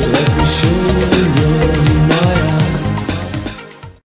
let me show you my eyes.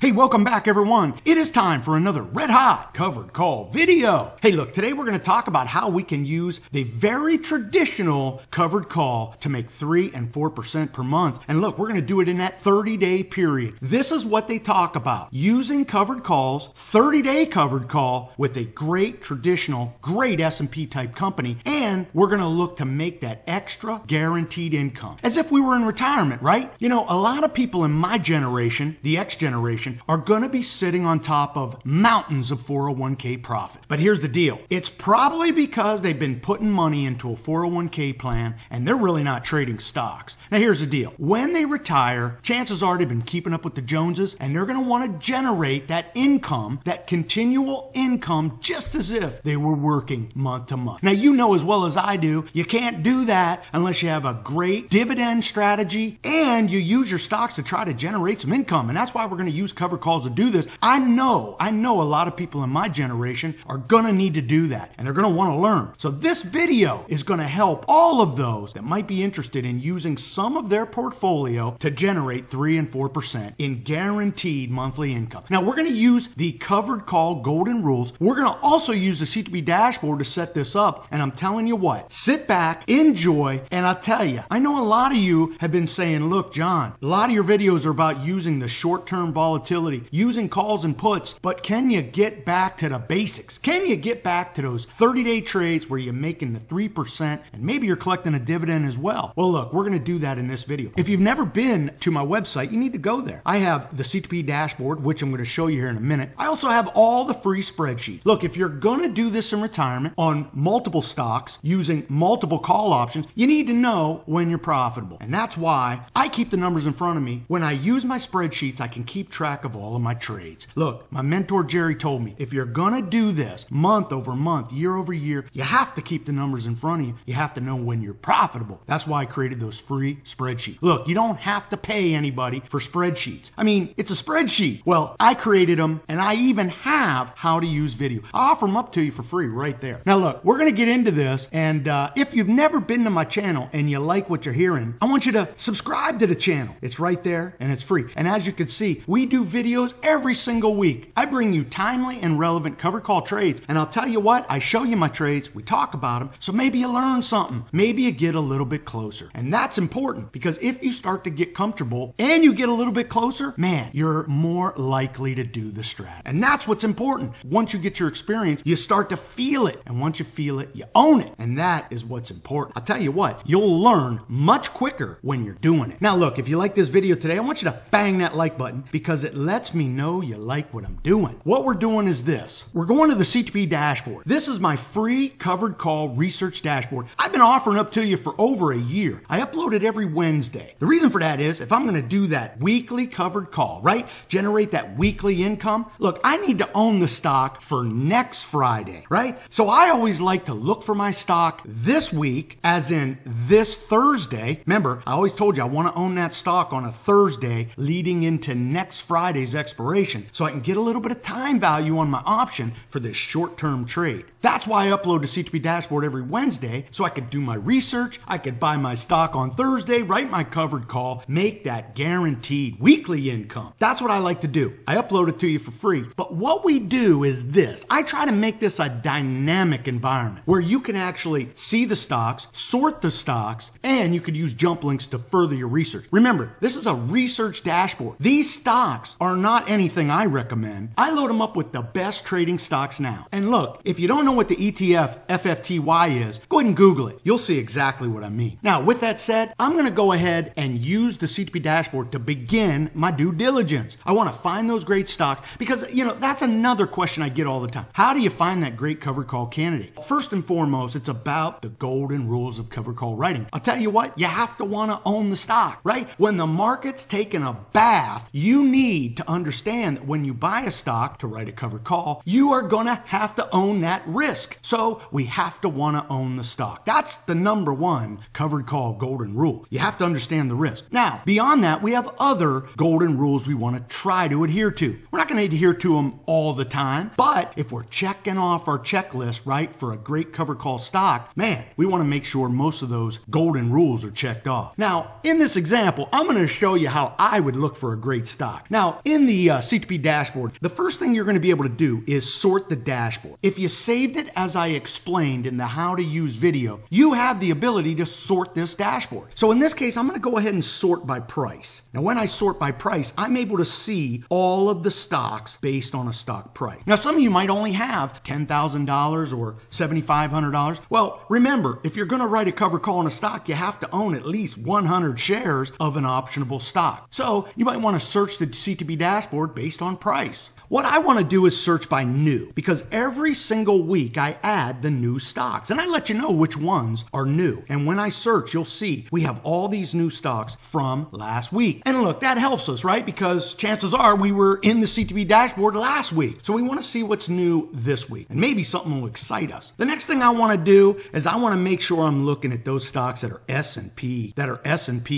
Hey, welcome back everyone. It is time for another red hot covered call video. Hey look, today we're going to talk about how we can use the very traditional covered call to make 3 and 4% per month. And look, we're going to do it in that 30-day period. This is what they talk about. Using covered calls, 30-day covered call with a great traditional, great S&P type company. And we're going to look to make that extra guaranteed income. As if we were in retirement, right? You know, a lot of people in my generation, the X generation, are going to be sitting on top of mountains of 401k profit. But here's the deal. It's probably because they've been putting money into a 401k plan and they're really not trading stocks. Now here's the deal. When they retire, chances are they've been keeping up with the Joneses and they're going to want to generate that income, that continual income, just as if they were working month to month. Now you know as well as I do, you can't do that unless you have a great dividend strategy and you use your stocks to try to generate some income. And that's why we're going to use cover calls to do this. I know a lot of people in my generation are going to need to do that and they're going to want to learn. So this video is going to help all of those that might be interested in using some of their portfolio to generate 3 and 4% in guaranteed monthly income. Now we're going to use the covered call golden rules. We're going to also use the CTP dashboard to set this up. And I'm telling you what, sit back, enjoy, and I'll tell you, I know a lot of you have been saying, look, John, a lot of your videos are about using the short-term volatility, using calls and puts, but can you get back to the basics? Can you get back to those 30-day trades where you're making the 3% and maybe you're collecting a dividend as well? Well, look, we're going to do that in this video. If you've never been to my website, you need to go there. I have the CTP dashboard, which I'm going to show you here in a minute. I also have all the free spreadsheets. Look, if you're going to do this in retirement on multiple stocks using multiple call options, you need to know when you're profitable. And that's why I keep the numbers in front of me. When I use my spreadsheets, I can keep track of all of my trades. Look, my mentor Jerry told me, if you're gonna do this month over month, year over year, you have to keep the numbers in front of you. You have to know when you're profitable. That's why I created those free spreadsheets. Look, you don't have to pay anybody for spreadsheets. I mean, it's a spreadsheet. Well, I created them and I even have how to use video. I offer them up to you for free right there. Now look, we're gonna get into this, and if you've never been to my channel and you like what you're hearing, I want you to subscribe to the channel. It's right there and it's free. And as you can see, we do videos every single week. I bring you timely and relevant cover call trades, and I'll tell you what, I show you my trades, we talk about them, so maybe you learn something, maybe you get a little bit closer. And that's important, because if you start to get comfortable and you get a little bit closer, man, you're more likely to do the strat. And that's what's important. Once you get your experience, you start to feel it, and once you feel it, you own it, and that is what's important. I'll tell you what, you'll learn much quicker when you're doing it. Now look, if you like this video today, I want you to bang that like button, because it lets me know you like what I'm doing. What we're doing is this. We're going to the CTP dashboard. This is my free covered call research dashboard. I've been offering up to you for over a year. I upload it every Wednesday. The reason for that is if I'm going to do that weekly covered call, right? Generate that weekly income. Look, I need to own the stock for next Friday, right? So I always like to look for my stock this week, as in this Thursday. Remember, I always told you I want to own that stock on a Thursday leading into next Friday's expiration, so I can get a little bit of time value on my option for this short-term trade. That's why I upload to CTP Dashboard every Wednesday, so I could do my research, I could buy my stock on Thursday, write my covered call, make that guaranteed weekly income. That's what I like to do. I upload it to you for free. But what we do is this. I try to make this a dynamic environment where you can actually see the stocks, sort the stocks, and you could use jump links to further your research. Remember, this is a research dashboard. These stocks are not anything I recommend. I load them up with the best trading stocks now. And look, if you don't know what the ETF FFTY is, go ahead and Google it. You'll see exactly what I mean. Now, with that said, I'm going to go ahead and use the CTP dashboard to begin my due diligence. I want to find those great stocks because, you know, that's another question I get all the time. How do you find that great cover call candidate? First and foremost, it's about the golden rules of cover call writing. I'll tell you what, you have to want to own the stock, right? When the market's taking a bath, you need to to understand that when you buy a stock to write a covered call, you are going to have to own that risk. So we have to want to own the stock. That's the number one covered call golden rule. You have to understand the risk. Now, beyond that, we have other golden rules we want to try to adhere to. We're not going to adhere to them all the time, but if we're checking off our checklist, right, for a great covered call stock, man, we want to make sure most of those golden rules are checked off. Now, in this example, I'm going to show you how I would look for a great stock. Now, in the CTP dashboard, the first thing you're going to be able to do is sort the dashboard. If you saved it as I explained in the how to use video, you have the ability to sort this dashboard. So in this case, I'm going to go ahead and sort by price. Now, when I sort by price, I'm able to see all of the stocks based on a stock price. Now, some of you might only have $10,000 or $7,500. Well, remember, if you're going to write a covered call on a stock, you have to own at least 100 shares of an optionable stock. So you might want to search the CTP dashboard based on price. What I want to do is search by new, because every single week I add the new stocks and I let you know which ones are new. And when I search, you'll see we have all these new stocks from last week. And look, that helps us, right? Because chances are we were in the CTP dashboard last week. So we want to see what's new this week, and maybe something will excite us. The next thing I want to do is I want to make sure I'm looking at those stocks that are S&P,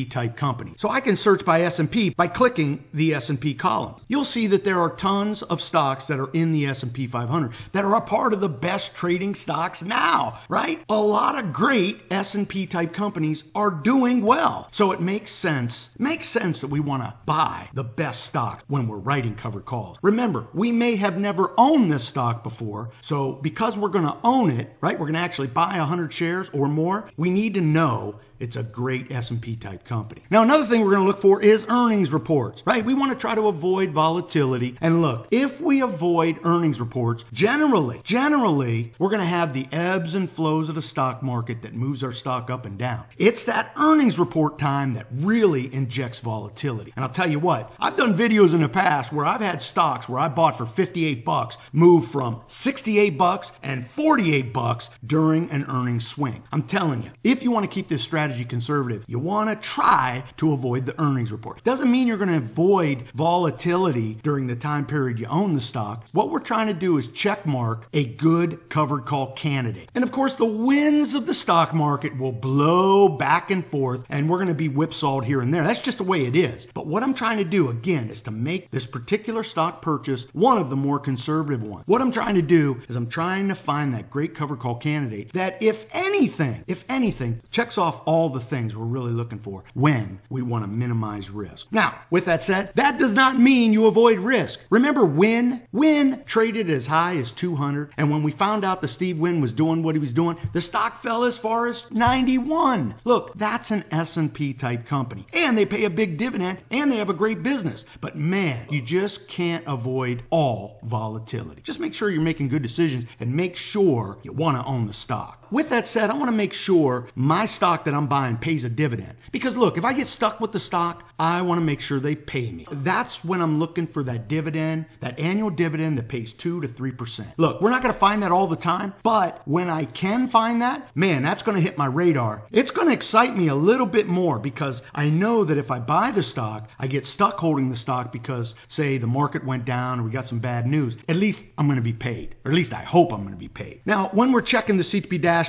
type company. So I can search by S&P by clicking the S&P column. You'll see that there are tons of stocks that are in the S&P 500 that are a part of the best trading stocks now, right? A lot of great S&P type companies are doing well. So it makes sense that we want to buy the best stocks when we're writing covered calls. Remember, we may have never owned this stock before. So because we're going to own it, right? We're going to actually buy 100 shares or more. We need to know it's a great S&P type company. Now, another thing we're going to look for is earnings reports, right? We want to try to avoid volatility. And look, if we avoid earnings reports, generally, we're going to have the ebbs and flows of the stock market that moves our stock up and down. It's that earnings report time that really injects volatility. And I'll tell you what, I've done videos in the past where I've had stocks where I bought for 58 bucks move from 68 bucks and 48 bucks during an earnings swing. I'm telling you, if you want to keep this strategy conservative, you want to try to avoid the earnings report. Doesn't mean you're going to avoid volatility during the time period you own the stock. What we're trying to do is check mark a good covered call candidate. And of course, the winds of the stock market will blow back and forth, and we're going to be whipsawed here and there. That's just the way it is. But what I'm trying to do, again, is to make this particular stock purchase one of the more conservative ones. What I'm trying to do is I'm trying to find that great covered call candidate that, if anything, checks off all the things we're really looking for when we want to minimize risk. Now, with that said, that does not mean you avoid risk. Remember Wynn traded as high as 200, and when we found out that Steve Wynn was doing what he was doing, the stock fell as far as 91. Look, that's an S&P type company, and they pay a big dividend, and they have a great business. But man, you just can't avoid all volatility. Just make sure you're making good decisions and make sure you want to own the stock. With that said, I want to make sure my stock that I'm buying pays a dividend. Because look, if I get stuck with the stock, I want to make sure they pay me. That's when I'm looking for that dividend, that annual dividend that pays 2 to 3%. Look, we're not going to find that all the time, but when I can find that, man, that's going to hit my radar. It's going to excite me a little bit more because I know that if I buy the stock, I get stuck holding the stock because, say, the market went down or we got some bad news. At least I'm going to be paid, or at least I hope I'm going to be paid. Now, when we're checking the CTP dashboard,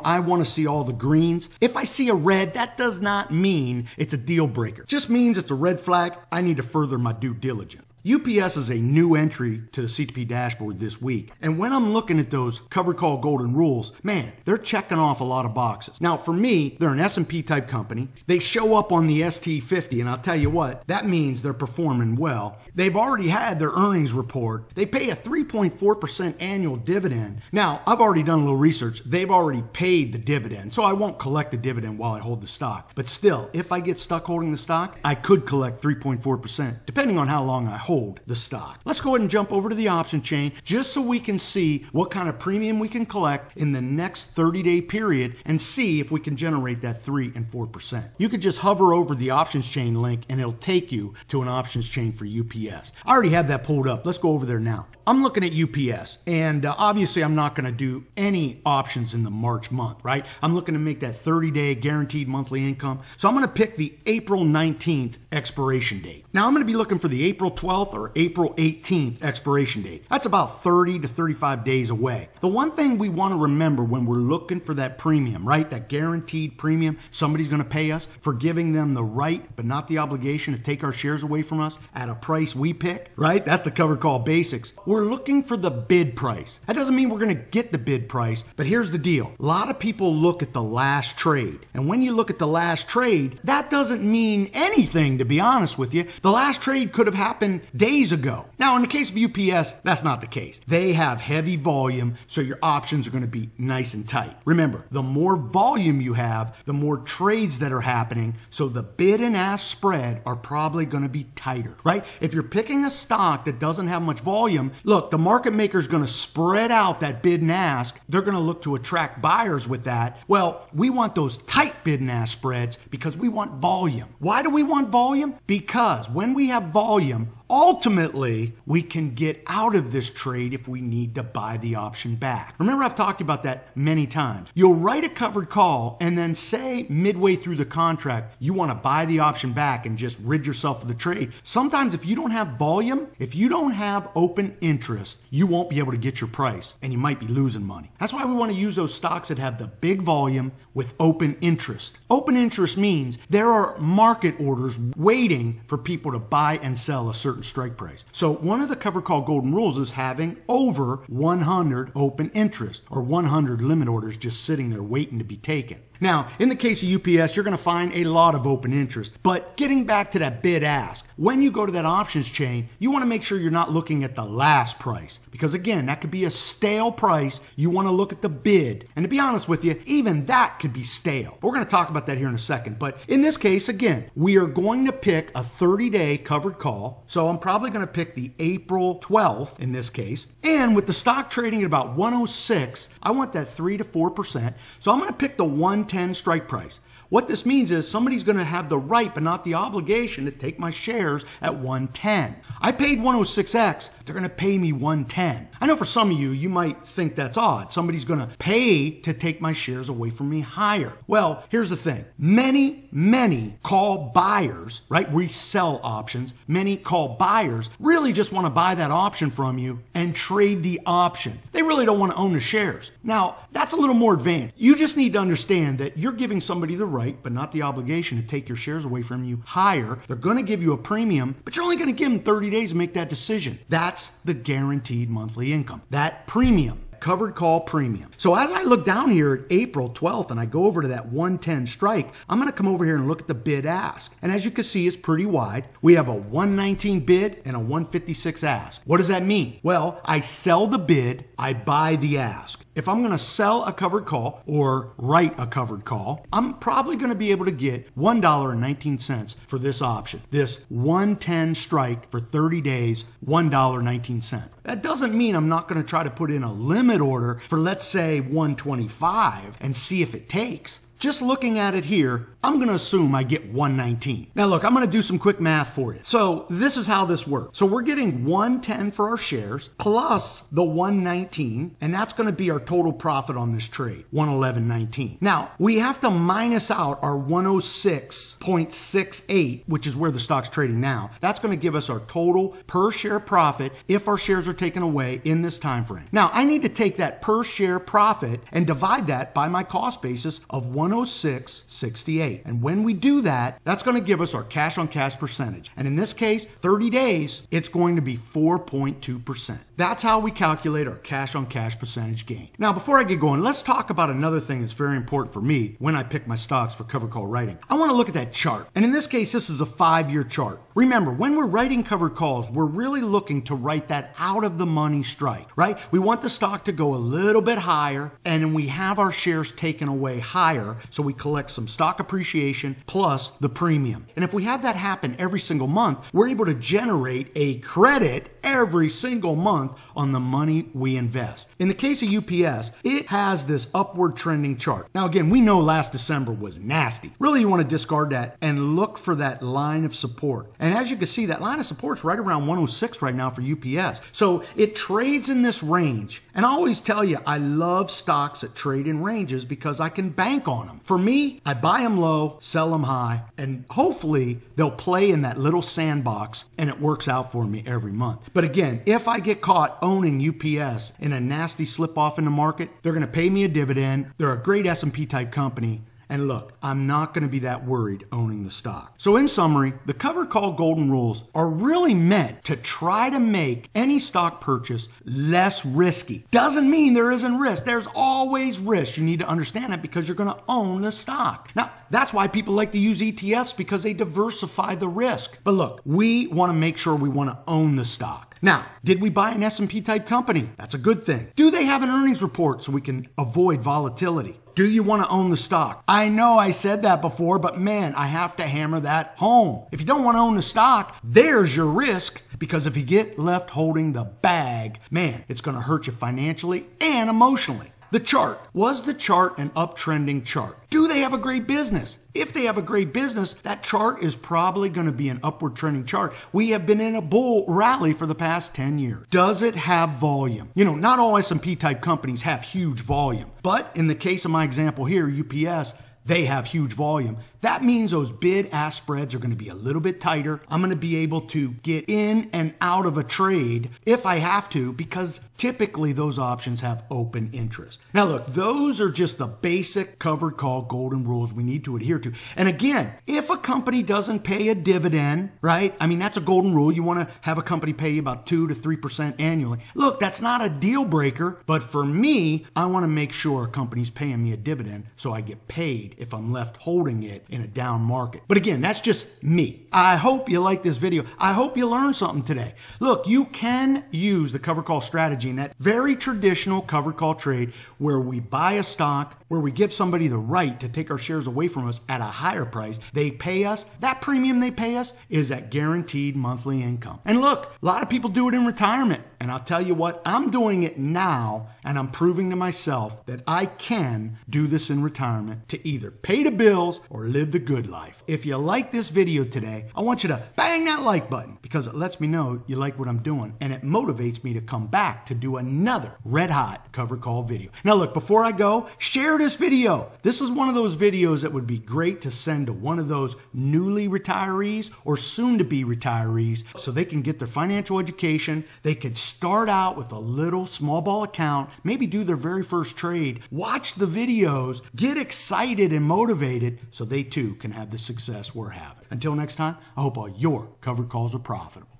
I want to see all the greens. If I see a red, that does not mean it's a deal breaker. It just means it's a red flag. I need to further my due diligence. UPS is a new entry to the CTP dashboard this week. And when I'm looking at those covered call golden rules, man, they're checking off a lot of boxes. Now, for me, they're an S&P type company. They show up on the ST50, and I'll tell you what, that means they're performing well. They've already had their earnings report. They pay a 3.4% annual dividend. Now, I've already done a little research. They've already paid the dividend, so I won't collect the dividend while I hold the stock. But still, if I get stuck holding the stock, I could collect 3.4%, depending on how long I hold the stock. Let's go ahead and jump over to the option chain just so we can see what kind of premium we can collect in the next 30-day period and see if we can generate that 3 and 4%. You could just hover over the options chain link and it'll take you to an options chain for UPS. I already have that pulled up. Let's go over there now. I'm looking at UPS, and obviously I'm not going to do any options in the March month, right? I'm looking to make that 30-day guaranteed monthly income. So I'm going to pick the April 19th expiration date. Now I'm going to be looking for the April 12th or April 18th expiration date. That's about 30 to 35 days away. The one thing we want to remember when we're looking for that premium, right? That guaranteed premium somebody's going to pay us for giving them the right but not the obligation to take our shares away from us at a price we pick, right? That's the covered call basics. We're looking for the bid price. That doesn't mean we're going to get the bid price, but here's the deal. A lot of people look at the last trade. And when you look at the last trade, that doesn't mean anything, to be honest with you. The last trade could have happened days ago. Now, in the case of UPS, that's not the case. They have heavy volume, so your options are going to be nice and tight. Remember, the more volume you have, the more trades that are happening, so the bid and ask spread are probably going to be tighter, right? If you're picking a stock that doesn't have much volume, look, the market maker is going to spread out that bid and ask. They're going to look to attract buyers with that. Well, we want those tight bid and ask spreads because we want volume. Why do we want volume? Because when we have volume, ultimately, we can get out of this trade if we need to buy the option back. Remember, I've talked about that many times. You'll write a covered call and then say midway through the contract, you want to buy the option back and just rid yourself of the trade. Sometimes if you don't have volume, if you don't have open interest, you won't be able to get your price and you might be losing money. That's why we want to use those stocks that have the big volume with open interest. Open interest means there are market orders waiting for people to buy and sell a certain strike price. So one of the covered call golden rules is having over 100 open interest or 100 limit orders just sitting there waiting to be taken. Now, in the case of UPS, you're going to find a lot of open interest. But getting back to that bid ask, when you go to that options chain, you want to make sure you're not looking at the last price. Because again, that could be a stale price. You want to look at the bid. And to be honest with you, even that could be stale. But we're going to talk about that here in a second. But in this case, again, we are going to pick a 30-day covered call. So I'm probably going to pick the April 12th in this case. And with the stock trading at about 106, I want that 3 to 4%. So I'm going to pick the 110 strike price. What this means is somebody's going to have the right but not the obligation to take my shares at 110. I paid 106X, they're going to pay me 110. I know for some of you, you might think that's odd. Somebody's going to pay to take my shares away from me higher. Well, here's the thing. Many call buyers, right? We sell options. Many call buyers really just want to buy that option from you and trade the option. They really don't want to own the shares. Now, that's a little more advanced. You just need to understand that you're giving somebody the right, but not the obligation to take your shares away from you higher. They're going to give you a premium, but you're only going to give them 30 days to make that decision. That's the guaranteed monthly income. That premium. Covered call premium. So as I look down here at April 12th and I go over to that 110 strike, I'm going to come over here and look at the bid ask. And as you can see, it's pretty wide. We have a 119 bid and a 156 ask. What does that mean? Well, I sell the bid, I buy the ask. If I'm going to sell a covered call or write a covered call, I'm probably going to be able to get $1.19 for this option. This 110 strike for 30 days, $1.19. That doesn't mean I'm not going to try to put in a limit order for, let's say, 125 and see if it takes. Just looking at it here, I'm going to assume I get 119. Now look, I'm going to do some quick math for you. So this is how this works. So we're getting 110 for our shares plus the 119, and that's going to be our total profit on this trade, 111.19. Now, we have to minus out our 106.68, which is where the stock's trading now. That's going to give us our total per share profit if our shares are taken away in this time frame. Now, I need to take that per share profit and divide that by my cost basis of 106.68. And when we do that, that's going to give us our cash on cash percentage. And in this case, 30 days, it's going to be 4.2%. That's how we calculate our cash on cash percentage gain. Now, before I get going, let's talk about another thing that's very important for me when I pick my stocks for covered call writing. I want to look at that chart. And in this case, this is a 5-year chart. Remember, when we're writing covered calls, we're really looking to write that out of the money strike, right? We want the stock to go a little bit higher, and then we have our shares taken away higher. so we collect some stock appreciation plus the premium. And if we have that happen every single month, we're able to generate a credit every single month on the money we invest. In the case of UPS, it has this upward trending chart. Now again, we know last December was nasty. Really, you want to discard that and look for that line of support. And as you can see, that line of support is right around 106 right now for UPS. So it trades in this range. And I always tell you, I love stocks that trade in ranges because I can bank on them. For me, I buy them low, sell them high, and hopefully they'll play in that little sandbox and it works out for me every month. But again, if I get caught owning UPS in a nasty slip off in the market, they're going to pay me a dividend. They're a great S&P type company. And look, I'm not going to be that worried owning the stock. So in summary, the covered call golden rules are really meant to try to make any stock purchase less risky. Doesn't mean there isn't risk. There's always risk. You need to understand that because you're going to own the stock. Now, that's why people like to use ETFs because they diversify the risk. But look, we want to make sure we want to own the stock. Now, did we buy an S&P type company? That's a good thing. Do they have an earnings report so we can avoid volatility? Do you want to own the stock? I know I said that before, but man, I have to hammer that home. If you don't want to own the stock, there's your risk. Because if you get left holding the bag, man, it's going to hurt you financially and emotionally. The chart. Was the chart an uptrending chart? Do they have a great business? If they have a great business, that chart is probably going to be an upward trending chart. We have been in a bull rally for the past 10 years. Does it have volume? You know, not all S&P type companies have huge volume. But in the case of my example here, UPS, they have huge volume. That means those bid-ask spreads are going to be a little bit tighter. I'm going to be able to get in and out of a trade if I have to because typically those options have open interest. Now look, those are just the basic covered call golden rules we need to adhere to. And again, if a company doesn't pay a dividend, right? I mean, that's a golden rule. You want to have a company pay you about 2 to 3% annually. Look, that's not a deal breaker, but for me, I want to make sure a company's paying me a dividend so I get paid if I'm left holding it in a down market. But again, that's just me. I hope you like this video. I hope you learned something today. Look, you can use the covered call strategy in that very traditional covered call trade where we buy a stock, where we give somebody the right to take our shares away from us at a higher price. They pay us. That premium they pay us is that guaranteed monthly income. And look, a lot of people do it in retirement. And I'll tell you what, I'm doing it now and I'm proving to myself that I can do this in retirement to either pay the bills or live the good life. If you like this video today, I want you to bang that like button because it lets me know you like what I'm doing and it motivates me to come back to do another red hot covered call video. Now look, before I go, share this video. This is one of those videos that would be great to send to one of those newly retirees or soon to be retirees so they can get their financial education. They could start out with a little small ball account, maybe do their very first trade, watch the videos, get excited and motivated so they too can have the success we're having. Until next time, I hope all your covered calls are profitable.